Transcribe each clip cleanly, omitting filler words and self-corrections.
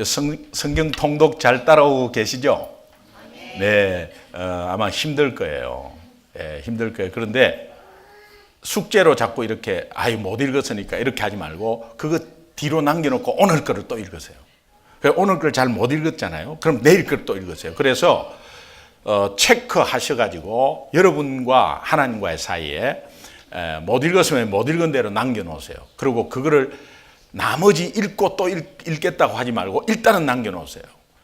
성경 통독 잘 따라오고 계시죠? 네, 아마 힘들 거예요. 힘들 거예요. 그런데 숙제로 자꾸 이렇게 못 읽었으니까 이렇게 하지 말고 그거 뒤로 남겨놓고 오늘 거를 또 읽으세요. 오늘 걸 잘 못 읽었잖아요. 그럼 내일 걸 또 읽으세요. 그래서 체크하셔가지고 여러분과 하나님과의 사이에 못 읽었으면 못 읽은 대로 남겨놓으세요. 그리고 그거를 나머지 읽고 또 읽겠다고 하지 말고 일단은 남겨놓으세요.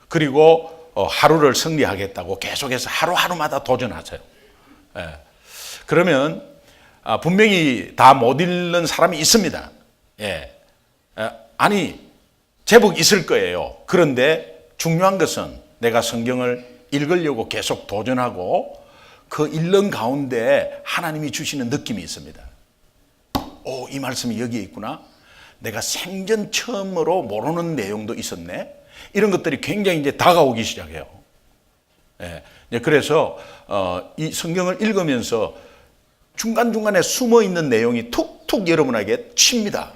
그리고 하루를 승리하겠다고 계속해서 하루하루마다 도전하세요. 그러면 분명히 다 못 읽는 사람이 있습니다. 아니 제법 있을 거예요. 그런데 중요한 것은 내가 성경을 읽으려고 계속 도전하고 그 읽는 가운데 하나님이 주시는 느낌이 있습니다. 이 말씀이 여기에 있구나. 내가 생전 처음으로 모르는 내용도 있었네. 이런 것들이 굉장히 이제 다가오기 시작해요. 그래서 이 성경을 읽으면서 중간중간에 숨어 있는 내용이 툭툭 여러분에게 칩니다.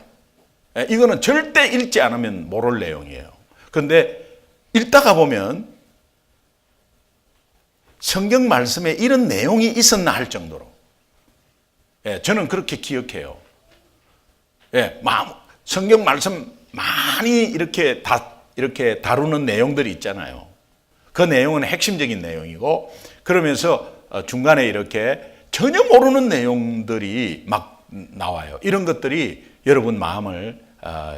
이거는 절대 읽지 않으면 모를 내용이에요. 그런데 읽다가 보면 성경 말씀에 이런 내용이 있었나 할 정도로 저는 그렇게 기억해요. 성경 말씀 많이 이렇게 다루는 내용들이 있잖아요. 그 내용은 핵심적인 내용이고 그러면서 중간에 이렇게 전혀 모르는 내용들이 막 나와요. 이런 것들이 여러분 마음을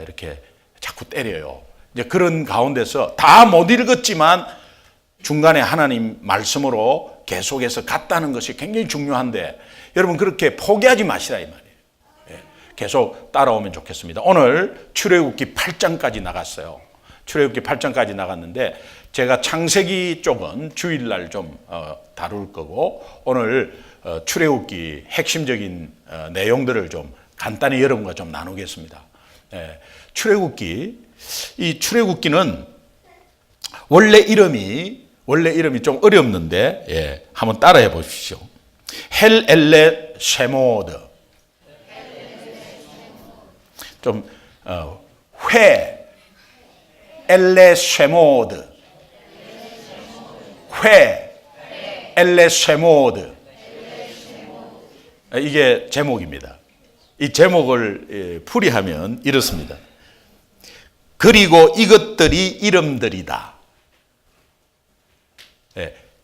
이렇게 자꾸 때려요. 이제 그런 가운데서 다 못 읽었지만 중간에 하나님 말씀으로 계속해서 갔다는 것이 굉장히 중요한데 여러분 그렇게 포기하지 마시라 이 말이에요. 계속 따라오면 좋겠습니다. 오늘 출애굽기 8장까지 나갔어요. 출애굽기 8장까지 나갔는데 제가 창세기 쪽은 주일날 좀 다룰 거고 오늘 출애굽기 핵심적인 내용들을 좀 간단히 여러분과 좀 나누겠습니다. 이 출애굽기는 원래 이름이 좀 어렵는데 한번 따라해 보십시오. 헬 엘레 쉐모드 좀 회 엘레 쉐모드 회 엘레 쉐모드 이게 제목입니다. 이 제목을 풀이하면 이렇습니다. 그리고 이것들이 이름들이다.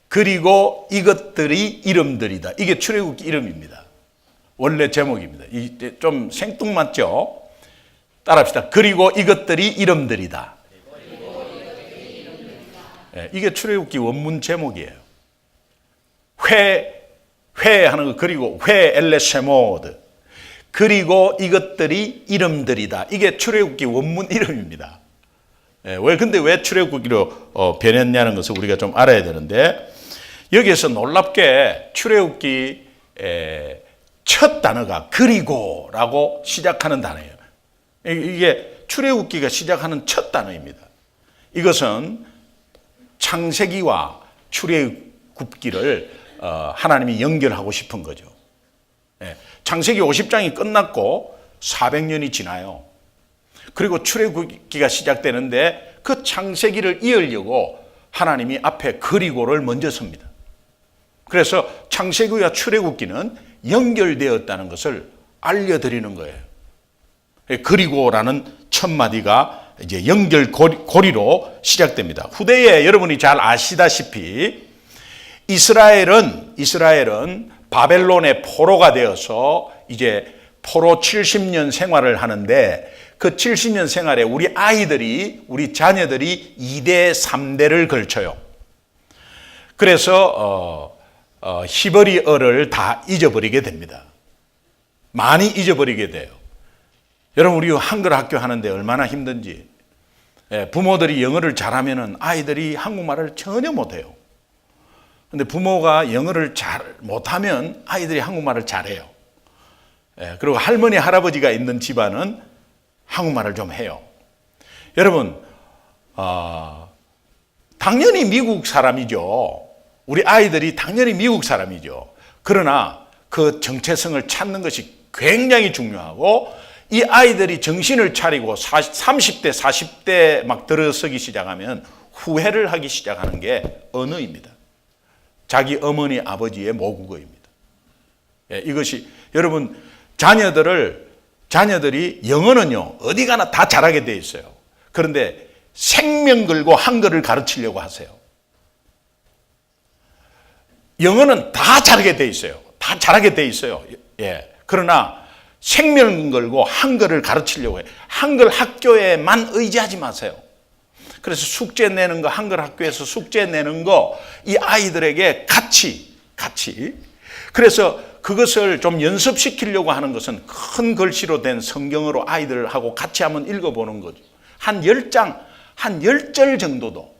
그리고 이것들이 이름들이다. 이게 출애굽기 이름입니다. 원래 제목입니다. 좀 생뚱맞죠? 따라합시다. 그리고 이것들이 이름들이다. 이게 출애굽기 원문 제목이에요. 회 하는 거 그리고 회 엘레 쉐모드 그리고 이것들이 이름들이다. 이게 출애굽기 원문 이름입니다. 근데 왜 출애굽기로 변했냐는 것을 우리가 좀 알아야 되는데 여기에서 놀랍게 출애굽기 첫 단어가 그리고라고 시작하는 단어예요. 이게 출애굽기가 시작하는 첫 단어입니다. 이것은 창세기와 출애굽기를 하나님이 연결하고 싶은 거죠. 창세기 50장이 끝났고 400년이 지나요. 그리고 출애굽기가 시작되는데 그 창세기를 이으려고 하나님이 앞에 그리고를 먼저 씁니다. 그래서 창세기와 출애굽기는 연결되었다는 것을 알려드리는 거예요. 그리고라는 첫 마디가 이제 연결고리로 시작됩니다. 후대에 여러분이 잘 아시다시피 이스라엘은 바벨론의 포로가 되어서 이제 포로 70년 생활을 하는데 그 70년 생활에 우리 자녀들이 2대 3대를 걸쳐요. 그래서 히브리어를 다 잊어버리게 됩니다. 많이 잊어버리게 돼요. 여러분 우리 한글 학교 하는데 얼마나 힘든지. 부모들이 영어를 잘하면 아이들이 한국말을 전혀 못해요. 근데 부모가 영어를 잘 못하면 아이들이 한국말을 잘해요. 그리고 할머니 할아버지가 있는 집안은 한국말을 좀 해요. 여러분 당연히 미국 사람이죠. 우리 아이들이 당연히 미국 사람이죠. 그러나 그 정체성을 찾는 것이 굉장히 중요하고 이 아이들이 정신을 차리고 30대, 40대 막 들어서기 시작하면 후회를 하기 시작하는 게 언어입니다. 자기 어머니, 아버지의 모국어입니다. 예, 이것이 여러분 자녀들이 영어는요 어디 가나 다 잘하게 돼 있어요. 그런데 생명 걸고 한글을 가르치려고 하세요. 영어는 다 잘하게 돼 있어요. 다 잘하게 돼 있어요. 예. 그러나 생명 걸고 한글을 가르치려고 해요. 한글 학교에만 의지하지 마세요. 그래서 숙제 내는 거, 한글 학교에서 숙제 내는 거, 이 아이들에게 같이. 그래서 그것을 좀 연습시키려고 하는 것은 큰 글씨로 된 성경으로 아이들하고 같이 한번 읽어보는 거죠. 한 10장, 한 10절 정도도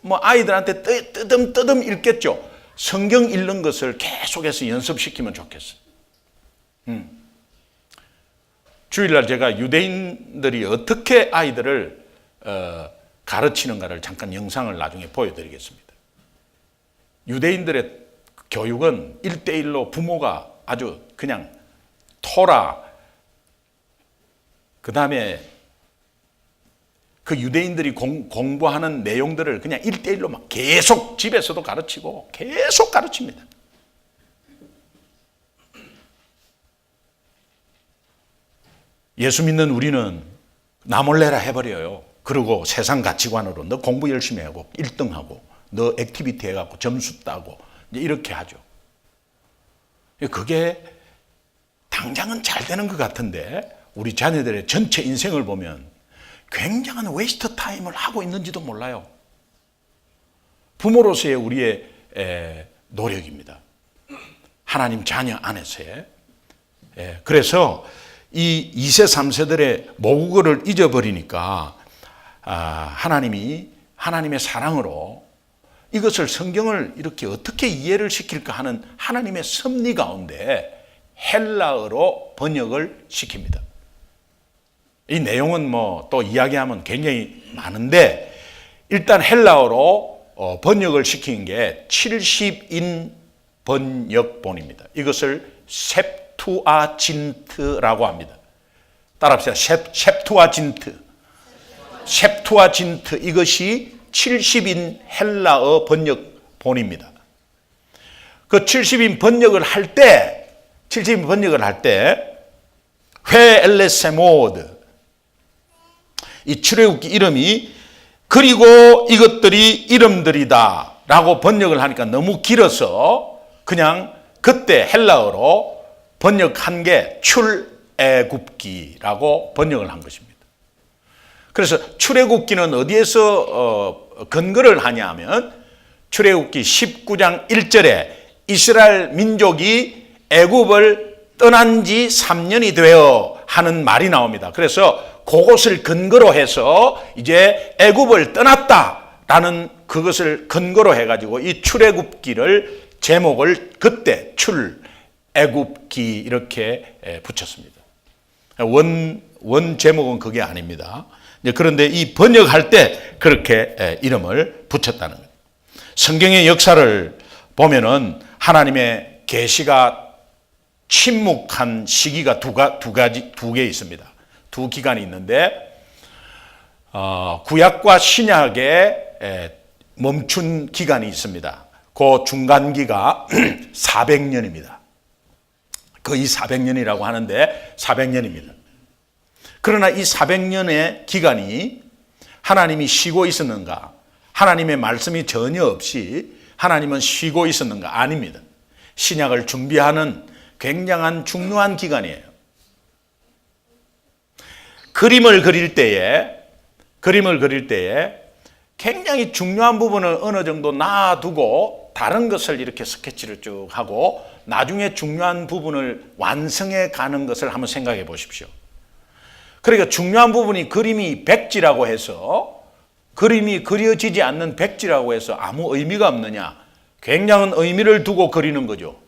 아이들한테 뜨듬 읽겠죠. 성경 읽는 것을 계속해서 연습시키면 좋겠어요. 주일날 제가 유대인들이 어떻게 아이들을 가르치는가를 잠깐 영상을 나중에 보여드리겠습니다. 유대인들의 교육은 1대1로 부모가 아주 그냥 토라, 그 다음에 그 유대인들이 공부하는 내용들을 그냥 1대1로 막 계속 집에서도 가르치고 계속 가르칩니다. 예수 믿는 우리는 나 몰래라 해버려요. 그리고 세상 가치관으로 너 공부 열심히 하고 1등하고 너 액티비티 해갖고 점수 따고 이제 이렇게 하죠. 그게 당장은 잘 되는 것 같은데 우리 자녀들의 전체 인생을 보면 굉장한 웨이스트 타임을 하고 있는지도 몰라요. 부모로서의 우리의 노력입니다. 하나님 자녀 안에서의. 그래서 이 2세, 3세들의 모국어를 잊어버리니까 하나님의 사랑으로 이것을 성경을 이렇게 어떻게 이해를 시킬까 하는 하나님의 섭리 가운데 헬라어로 번역을 시킵니다. 이 내용은 또 이야기하면 굉장히 많은데 일단 헬라어로 번역을 시킨 게 70인 번역본입니다. 이것을 셉투아진트라고 합니다. 따라합시다. 셉투아진트 이것이 70인 헬라어 번역본입니다. 그 70인 번역을 할 때 회엘레세모드 이 출애굽기 이름이 그리고 이것들이 이름들이다 라고 번역을 하니까 너무 길어서 그냥 그때 헬라어로 번역한 게 출애굽기라고 번역을 한 것입니다. 그래서 출애굽기는 어디에서 근거를 하냐 하면 출애굽기 19장 1절에 이스라엘 민족이 애굽을 떠난 지 3년이 되어 하는 말이 나옵니다. 그래서 그것을 근거로 해서 이제 애굽을 떠났다라는 그것을 근거로 해가지고 이 출애굽기를 제목을 그때 출애굽기 이렇게 붙였습니다. 원 제목은 그게 아닙니다. 그런데 이 번역할 때 그렇게 이름을 붙였다는 거예요. 성경의 역사를 보면은 하나님의 계시가 침묵한 시기가 두 개 있습니다. 두 기간이 있는데 구약과 신약에 멈춘 기간이 있습니다. 그 중간기가 400년입니다. 거의 400년이라고 하는데 400년입니다. 그러나 이 400년의 기간이 하나님이 쉬고 있었는가? 하나님의 말씀이 전혀 없이 하나님은 쉬고 있었는가? 아닙니다. 신약을 준비하는 굉장한 중요한 기간이에요. 그림을 그릴 때에 굉장히 중요한 부분을 어느 정도 놔두고 다른 것을 이렇게 스케치를 쭉 하고 나중에 중요한 부분을 완성해 가는 것을 한번 생각해 보십시오. 그러니까 중요한 부분이 그림이 백지라고 해서 그림이 그려지지 않는 백지라고 해서 아무 의미가 없느냐? 굉장한 의미를 두고 그리는 거죠.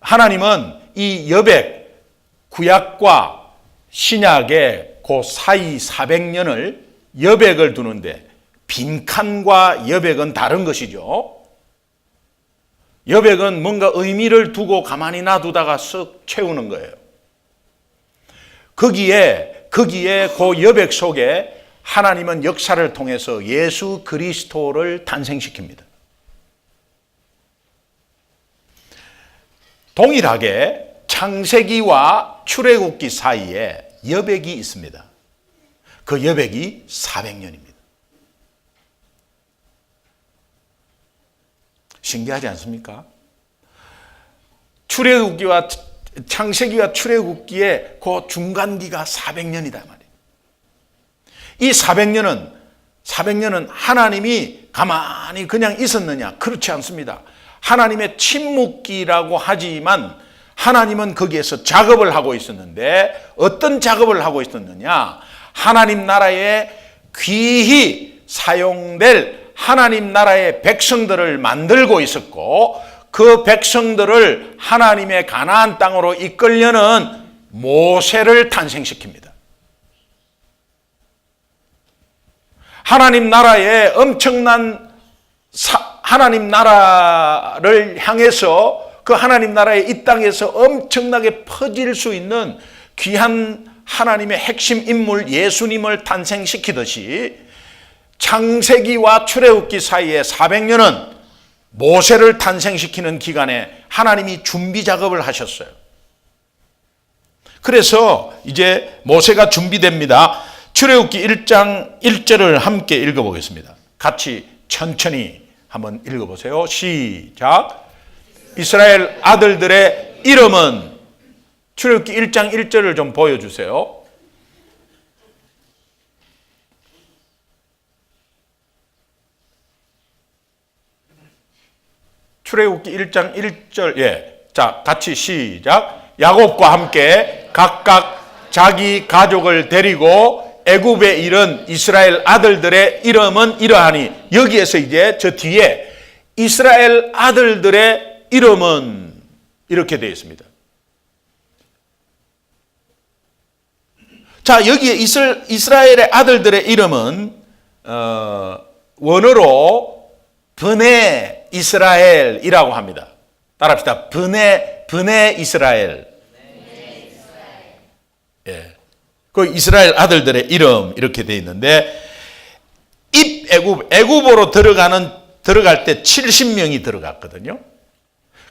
하나님은 이 여백, 구약과 신약의 그 사이 400년을 여백을 두는데 빈칸과 여백은 다른 것이죠. 여백은 뭔가 의미를 두고 가만히 놔두다가 쓱 채우는 거예요. 거기에 그 여백 속에 하나님은 역사를 통해서 예수 그리스도를 탄생시킵니다. 동일하게 창세기와 출애굽기 사이에 여백이 있습니다. 그 여백이 400년입니다. 신기하지 않습니까? 출애굽기와 창세기와 출애굽기의 그 중간기가 400년이다 말이에요. 이 400년은 하나님이 가만히 그냥 있었느냐? 그렇지 않습니다. 하나님의 침묵기라고 하지만 하나님은 거기에서 작업을 하고 있었는데 어떤 작업을 하고 있었느냐? 하나님 나라에 귀히 사용될 하나님 나라의 백성들을 만들고 있었고 그 백성들을 하나님의 가나안 땅으로 이끌려는 모세를 탄생시킵니다. 하나님 나라에 엄청난 하나님 나라를 향해서 그 하나님 나라의 이 땅에서 엄청나게 퍼질 수 있는 귀한 하나님의 핵심 인물 예수님을 탄생시키듯이 창세기와 출애굽기 사이에 400년은 모세를 탄생시키는 기간에 하나님이 준비 작업을 하셨어요. 그래서 이제 모세가 준비됩니다. 출애굽기 1장 1절을 함께 읽어보겠습니다. 같이 천천히 한번 읽어보세요. 시작. 이스라엘 아들들의 이름은 출애굽기 1장 1절을 좀 보여주세요. 출애굽기 1장 1절 자 같이 시작. 야곱과 함께 각각 자기 가족을 데리고 애굽에 이른 이스라엘 아들들의 이름은 이러하니 여기에서 이제 저 뒤에 이스라엘 아들들의 이름은 이렇게 되어 있습니다. 자 여기에 이스라엘의 아들들의 이름은 원어로 브네 이스라엘이라고 합니다. 따라합시다. 브네 이스라엘. 예. 그 이스라엘 아들들의 이름 이렇게 되어 있는데 애굽으로 들어갈 때 70명이 들어갔거든요.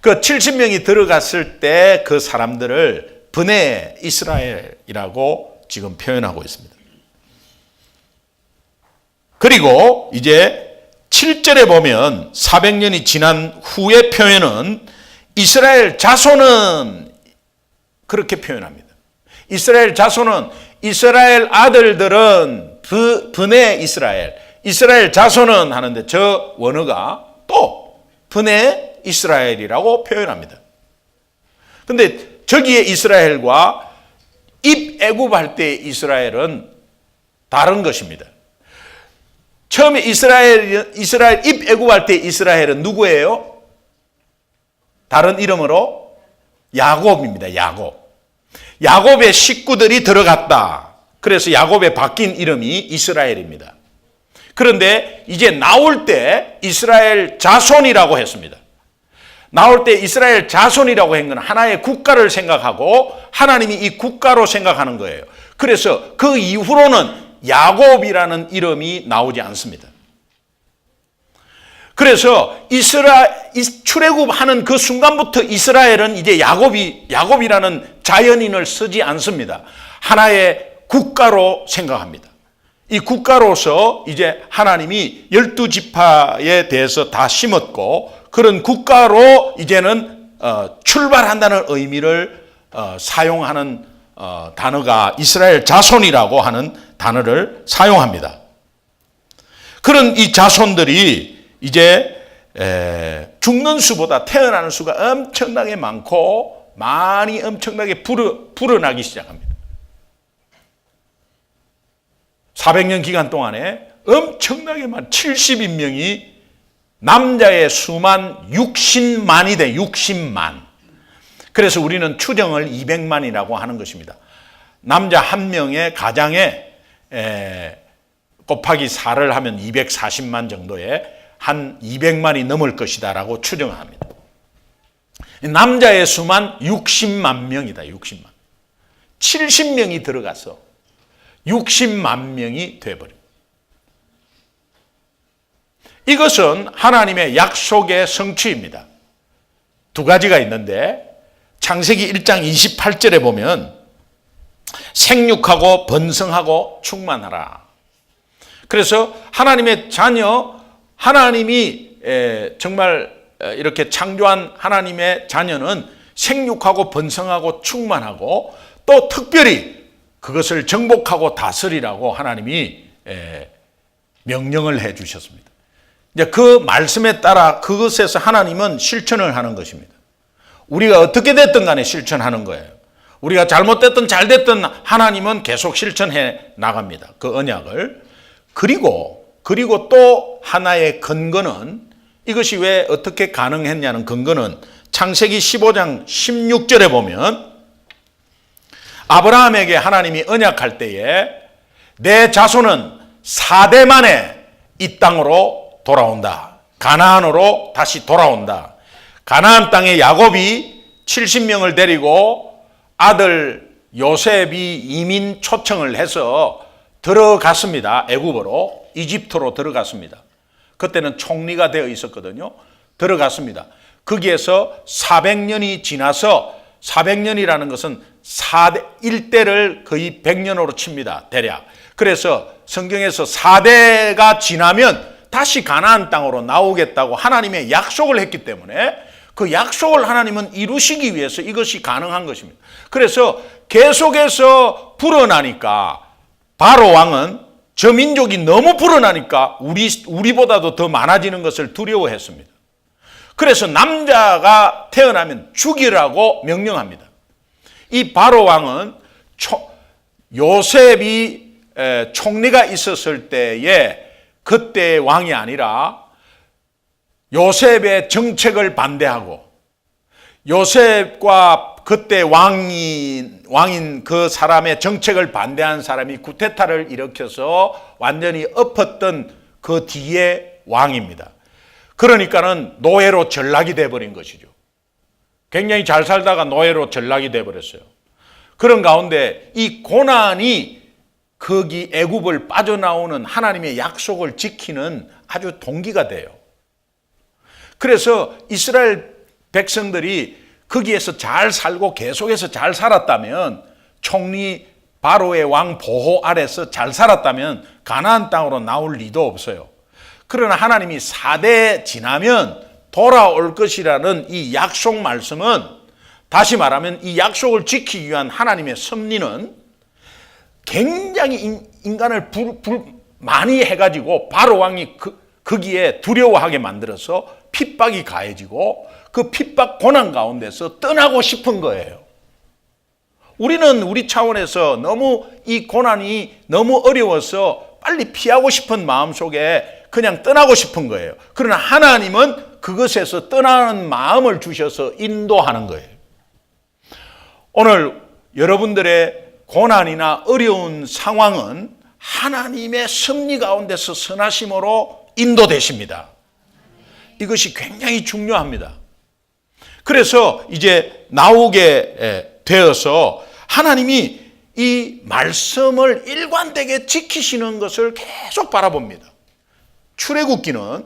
그 70명이 들어갔을 때 그 사람들을 브네 이스라엘이라고 지금 표현하고 있습니다. 그리고 이제 7절에 보면 400년이 지난 후의 표현은 이스라엘 자손은 그렇게 표현합니다. 이스라엘 자손은 이스라엘 아들들은 브네 이스라엘 자손은 하는데 저 원어가 또 브네 이스라엘이라고 표현합니다. 근데 저기에 이스라엘과 입애굽할 때 이스라엘은 다른 것입니다. 처음에 이스라엘 입애굽할 때 이스라엘은 누구예요? 다른 이름으로 야곱입니다. 야곱의 식구들이 들어갔다. 그래서 야곱의 바뀐 이름이 이스라엘입니다. 그런데 이제 나올 때 이스라엘 자손이라고 했습니다. 나올 때 이스라엘 자손이라고 한 건 하나의 국가를 생각하고 하나님이 이 국가로 생각하는 거예요. 그래서 그 이후로는 야곱이라는 이름이 나오지 않습니다. 그래서 출애굽하는 그 순간부터 이스라엘은 이제 야곱이라는 자연인을 쓰지 않습니다. 하나의 국가로 생각합니다. 이 국가로서 이제 하나님이 12지파에 대해서 다 심었고 그런 국가로 이제는 출발한다는 의미를 사용하는 단어가 이스라엘 자손이라고 하는 단어를 사용합니다. 그런 이 자손들이 이제 죽는 수보다 태어나는 수가 엄청나게 많고 많이 엄청나게 불어나기 시작합니다. 400년 기간 동안에 엄청나게 많은 70인명이 남자의 수만 60만이 돼 60만. 그래서 우리는 추정을 200만이라고 하는 것입니다. 남자 한 명의 가장에 곱하기 4를 하면 240만 정도의 한 200만이 넘을 것이다 라고 추정합니다. 남자의 수만 60만 명이다. 60만. 70명이 들어가서 60만 명이 되어버립니다. 이것은 하나님의 약속의 성취입니다. 두 가지가 있는데 창세기 1장 28절에 보면 생육하고 번성하고 충만하라. 그래서 하나님의 자녀, 하나님이 정말 이렇게 창조한 하나님의 자녀는 생육하고 번성하고 충만하고 또 특별히 그것을 정복하고 다스리라고 하나님이 명령을 해 주셨습니다. 이제 그 말씀에 따라 그것에서 하나님은 실천을 하는 것입니다. 우리가 어떻게 됐든 간에 실천하는 거예요. 우리가 잘못됐든 잘됐든 하나님은 계속 실천해 나갑니다. 그 언약을. 그리고 또 하나의 근거는, 이것이 왜 어떻게 가능했냐는 근거는 창세기 15장 16절에 보면 아브라함에게 하나님이 언약할 때에 내 자손은 4대 만에 이 땅으로 돌아온다. 가나안으로 다시 돌아온다. 가나안 땅에 야곱이 70명을 데리고 아들 요셉이 이민 초청을 해서 들어갔습니다. 애굽으로, 이집트로 들어갔습니다. 그때는 총리가 되어 있었거든요. 들어갔습니다. 거기에서 400년이 지나서, 400년이라는 것은 1대를 거의 100년으로 칩니다. 대략. 그래서 성경에서 4대가 지나면 다시 가나안 땅으로 나오겠다고 하나님의 약속을 했기 때문에 그 약속을 하나님은 이루시기 위해서 이것이 가능한 것입니다. 그래서 계속해서 불어나니까 바로 왕은 저 민족이 너무 불어나니까 우리보다도 더 많아지는 것을 두려워했습니다. 그래서 남자가 태어나면 죽이라고 명령합니다. 이 바로 왕은 요셉이 총리가 있었을 때에 그때의 왕이 아니라 요셉의 정책을 반대하고 요셉과 그때 왕인 그 사람의 정책을 반대한 사람이 쿠데타를 일으켜서 완전히 엎었던 그 뒤에 왕입니다. 그러니까는 노예로 전락이 돼버린 것이죠. 굉장히 잘 살다가 노예로 전락이 돼버렸어요. 그런 가운데 이 고난이 거기 애굽을 빠져나오는 하나님의 약속을 지키는 아주 동기가 돼요. 그래서 이스라엘 백성들이 거기에서 잘 살고 계속해서 잘 살았다면, 총리 바로의 왕 보호 아래서 잘 살았다면 가나안 땅으로 나올 리도 없어요. 그러나 하나님이 4대 지나면 돌아올 것이라는 이 약속 말씀은, 다시 말하면 이 약속을 지키기 위한 하나님의 섭리는 굉장히 인간을 많이 해가지고 바로 왕이 거기에 두려워하게 만들어서 핍박이 가해지고 그 핍박 고난 가운데서 떠나고 싶은 거예요. 우리는 우리 차원에서 너무 이 고난이 너무 어려워서 빨리 피하고 싶은 마음속에 그냥 떠나고 싶은 거예요. 그러나 하나님은 그것에서 떠나는 마음을 주셔서 인도하는 거예요. 오늘 여러분들의 고난이나 어려운 상황은 하나님의 섭리 가운데서 선하심으로 인도되십니다. 이것이 굉장히 중요합니다. 그래서 이제 나오게 되어서 하나님이 이 말씀을 일관되게 지키시는 것을 계속 바라봅니다. 출애굽기는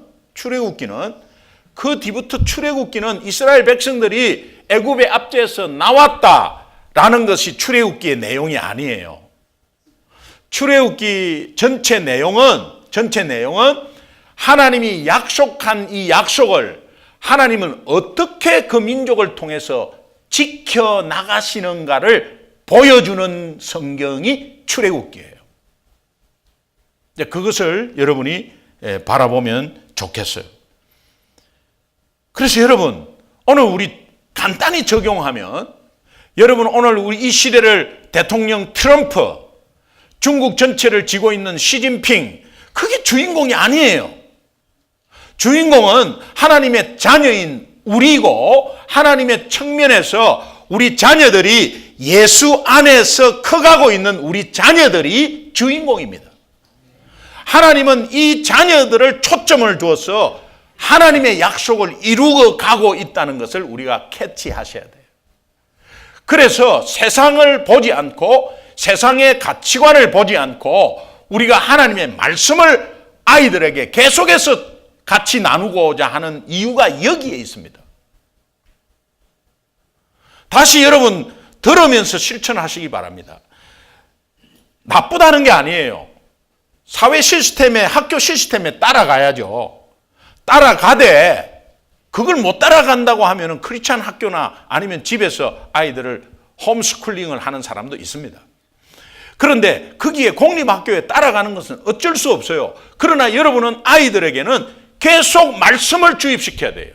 그 뒤부터 출애굽기는 이스라엘 백성들이 애굽의 압제에서 나왔다라는 것이 출애굽기의 내용이 아니에요. 출애굽기 전체 내용은 하나님이 약속한 이 약속을 하나님은 어떻게 그 민족을 통해서 지켜나가시는가를 보여주는 성경이 출애굽기예요. 그것을 여러분이 바라보면 좋겠어요. 그래서 여러분, 오늘 우리 간단히 적용하면, 여러분 오늘 우리 이 시대를 대통령 트럼프, 중국 전체를 쥐고 있는 시진핑, 그게 주인공이 아니에요. 주인공은 하나님의 자녀인 우리고, 하나님의 측면에서 우리 자녀들이 예수 안에서 커가고 있는 우리 자녀들이 주인공입니다. 하나님은 이 자녀들을 초점을 두어서 하나님의 약속을 이루어 가고 있다는 것을 우리가 캐치하셔야 돼요. 그래서 세상을 보지 않고 세상의 가치관을 보지 않고 우리가 하나님의 말씀을 아이들에게 계속해서 같이 나누고자 하는 이유가 여기에 있습니다. 다시 여러분 들으면서 실천하시기 바랍니다. 나쁘다는 게 아니에요. 사회 시스템에, 학교 시스템에 따라가야죠. 따라가되 그걸 못 따라간다고 하면 크리스찬 학교나 아니면 집에서 아이들을 홈스쿨링을 하는 사람도 있습니다. 그런데 거기에 공립학교에 따라가는 것은 어쩔 수 없어요. 그러나 여러분은 아이들에게는 계속 말씀을 주입시켜야 돼요.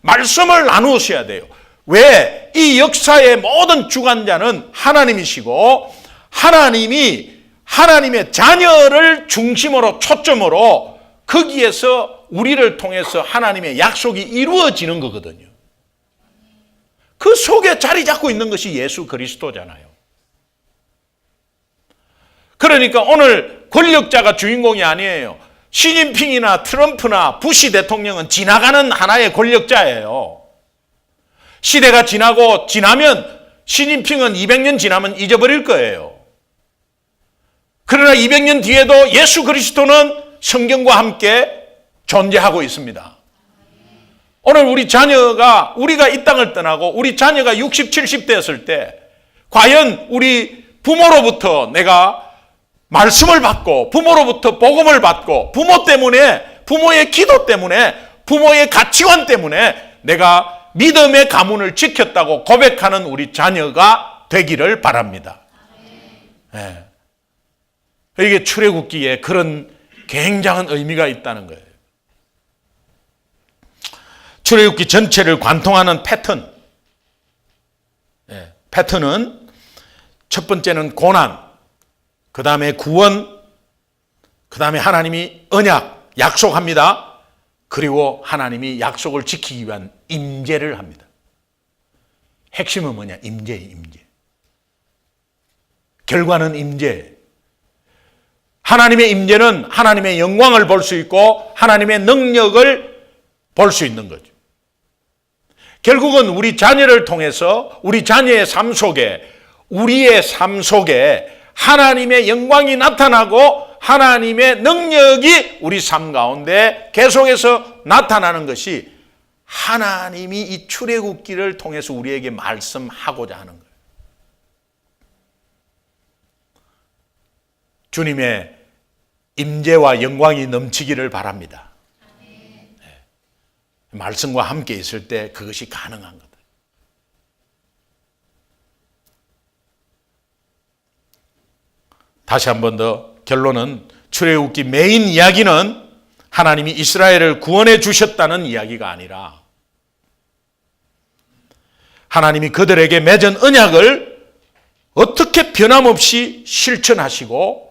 말씀을 나누셔야 돼요. 왜? 이 역사의 모든 주관자는 하나님이시고 하나님이 하나님의 자녀를 중심으로 초점으로 거기에서 우리를 통해서 하나님의 약속이 이루어지는 거거든요. 그 속에 자리 잡고 있는 것이 예수 그리스도잖아요. 그러니까 오늘 권력자가 주인공이 아니에요. 시진핑이나 트럼프나 부시 대통령은 지나가는 하나의 권력자예요. 시대가 지나면 시진핑은 200년 지나면 잊어버릴 거예요. 그러나 200년 뒤에도 예수 그리스도는 성경과 함께 존재하고 있습니다. 오늘 우리가 이 땅을 떠나고 우리 자녀가 60, 70 되었을 때 과연 우리 부모로부터 내가 말씀을 받고 부모로부터 복음을 받고 부모 때문에 부모의 기도 때문에 부모의 가치관 때문에 내가 믿음의 가문을 지켰다고 고백하는 우리 자녀가 되기를 바랍니다. 네. 이게 출애굽기에 그런 굉장한 의미가 있다는 거예요. 출애굽기 전체를 관통하는 패턴. 네. 패턴은 첫 번째는 고난, 그 다음에 구원, 그 다음에 하나님이 언약, 약속합니다. 그리고 하나님이 약속을 지키기 위한 임재를 합니다. 핵심은 뭐냐? 임재예요, 임재. 결과는 임재. 하나님의 임재는 하나님의 영광을 볼 수 있고 하나님의 능력을 볼 수 있는 거죠. 결국은 우리 자녀를 통해서 우리 자녀의 삶 속에 우리의 삶 속에 하나님의 영광이 나타나고 하나님의 능력이 우리 삶 가운데 계속해서 나타나는 것이 하나님이 이 출애굽기를 통해서 우리에게 말씀하고자 하는 거예요. 주님의 임재와 영광이 넘치기를 바랍니다. 네. 말씀과 함께 있을 때 그것이 가능한 거다. 다시 한 번 더 결론은 출애굽기 메인 이야기는 하나님이 이스라엘을 구원해 주셨다는 이야기가 아니라 하나님이 그들에게 맺은 언약을 어떻게 변함없이 실천하시고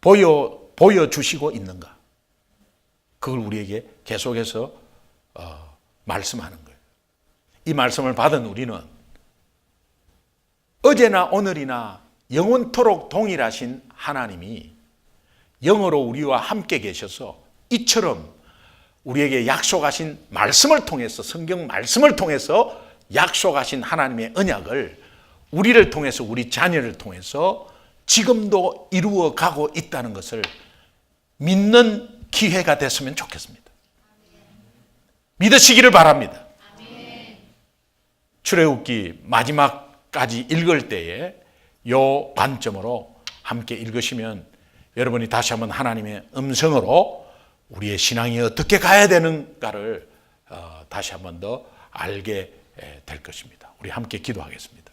보여주시고 있는가. 그걸 우리에게 계속해서 말씀하는 거예요. 이 말씀을 받은 우리는 어제나 오늘이나 영원토록 동일하신 하나님이 영으로 우리와 함께 계셔서 이처럼 우리에게 약속하신 말씀을 통해서 성경 말씀을 통해서 약속하신 하나님의 언약을 우리를 통해서 우리 자녀를 통해서 지금도 이루어 가고 있다는 것을 믿는 기회가 됐으면 좋겠습니다. 믿으시기를 바랍니다. 출애굽기 마지막까지 읽을 때에 요 관점으로 함께 읽으시면 여러분이 다시 한번 하나님의 음성으로 우리의 신앙이 어떻게 가야 되는가를 다시 한번 더 알게 될 것입니다. 우리 함께 기도하겠습니다.